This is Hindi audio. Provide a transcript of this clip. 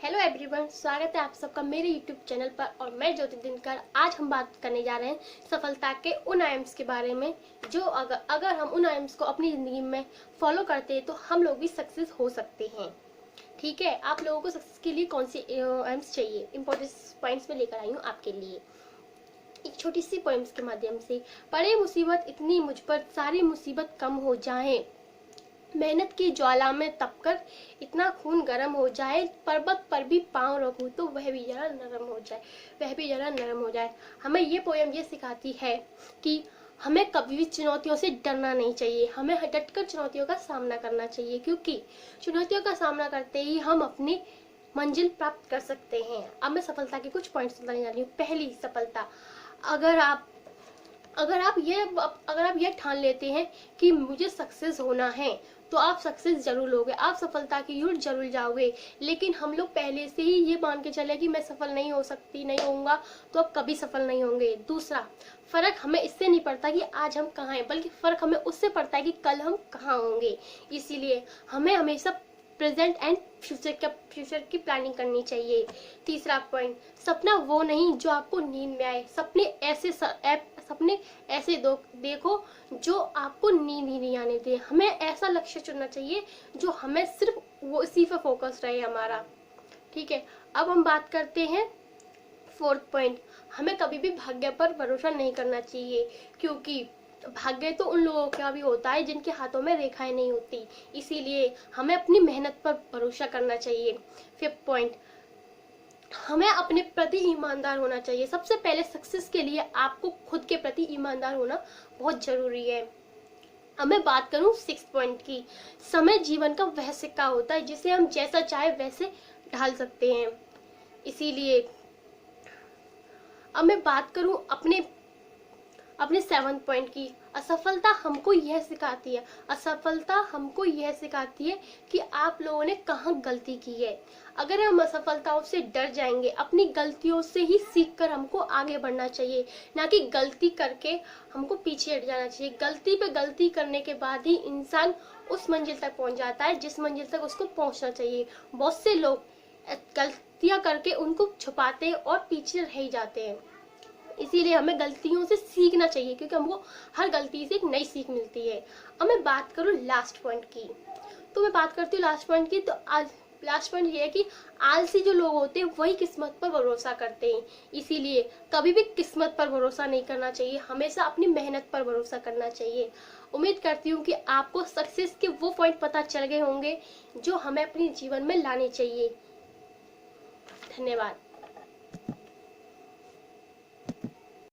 हेलो एवरीवन, स्वागत है आप सबका मेरे यूट्यूब चैनल पर। और मैं ज्योति दिनकर। आज हम बात करने जा रहे हैं सफलता के उन आयाम्स के बारे में जो अगर हम उन आयाम्स को अपनी ज़िंदगी में फॉलो करते हैं तो हम लोग भी सक्सेस हो सकते हैं। ठीक है, आप लोगों को सक्सेस के लिए कौन सी आयाम्स चाहिए, इंपॉर्टेंट पॉइंट्स में लेकर आई हूँ आपके लिए एक छोटी सी पोएम्स के माध्यम से। पड़े मुसीबत इतनी मुझ पर, सारी मुसीबत कम हो जाए, मेहनत की ज्वाला में तपकर इतना खून गर्म हो जाए, पर्वत पर भी पांव रखूं तो वह भी जरा नरम हो जाए। हमें ये पोयम ये सिखाती है कि हमें कभी भी चुनौतियों से डरना नहीं चाहिए, हमें डटकर चुनौतियों का सामना करना चाहिए, क्योंकि चुनौतियों का सामना करते ही हम अपनी मंजिल प्राप्त कर सकते हैं। अब मैं सफलता के कुछ पॉइंट्स बताने जा रही हूँ। पहली सफलता, अगर आप ये ठान लेते हैं कि मुझे सक्सेस होना है तो आप सक्सेस जरूर लोगे, आप सफलता की ओर जरूर जाओगे। लेकिन हम लोग पहले से ही ये मान के चले कि मैं सफल नहीं हो सकती, नहीं होऊंगा, तो आप कभी सफल नहीं होंगे। दूसरा, फर्क हमें इससे नहीं पड़ता कि आज हम कहाँ हैं, बल्कि फर्क हमें उससे पड़ता है कि कल हम कहाँ होंगे। इसीलिए हमें हमेशा प्रेजेंट एंड फ्यूचर की प्लानिंग करनी चाहिए। तीसरा पॉइंट, सपना वो नहीं जो आपको नींद में आए, सपने ऐसे देखो जो आपको नींद ही नहीं आने दे। हमें ऐसा लक्ष्य चुनना चाहिए जो हमें सिर्फ वो इसी पे फोकस रहे हमारा। ठीक है, अब हम बात करते हैं फोर्थ पॉइंट, हमें कभी भी भाग्य पर भरोसा नहीं करना चाहिए, क्योंकि भाग्य तो उन लोगों का भी होता है जिनके हाथों में रेखाएं नहीं होती। इसीलिए हमें अपनी मेहनत पर भरोसा करना चाहिए। फिफ्थ पॉइंट, हमें अपने प्रति ईमानदार होना चाहिए। सबसे पहले सक्सेस के लिए आपको खुद के प्रति ईमानदार होना बहुत जरूरी है। अब मैं बात करूं सिक्स पॉइंट की, समय जीवन का वह सिक्का होता है जिसे हम जैसा चाहे वैसे ढाल सकते हैं। इसीलिए अब मैं बात करूं अपने सेवंथ पॉइंट की, असफलता हमको यह सिखाती है कि आप लोगों ने कहाँ गलती की है। अगर हम असफलताओं से डर जाएंगे, अपनी गलतियों से ही सीखकर हमको आगे बढ़ना चाहिए, ना कि गलती करके हमको पीछे हट जाना चाहिए। गलती पे गलती करने के बाद ही इंसान उस मंजिल तक पहुंच जाता है जिस मंजिल तक उसको पहुंचना चाहिए। बहुत से लोग गलतियां करके उनको छुपाते और पीछे रह ही जाते हैं। इसीलिए हमें गलतियों से सीखना चाहिए, क्योंकि हमको हर गलती से एक नई सीख मिलती है। अब मैं बात करूँ लास्ट पॉइंट की, तो मैं बात करती हूँ लास्ट पॉइंट की। तो आज लास्ट पॉइंट ये है कि आलसी जो लोग होते हैं वही किस्मत पर भरोसा करते हैं। इसीलिए कभी भी किस्मत पर भरोसा नहीं करना चाहिए, हमेशा अपनी मेहनत पर भरोसा करना चाहिए। उम्मीद करती हूँ कि आपको सक्सेस के वो पॉइंट पता चल गए होंगे जो हमें अपने जीवन में लाने चाहिए। धन्यवाद।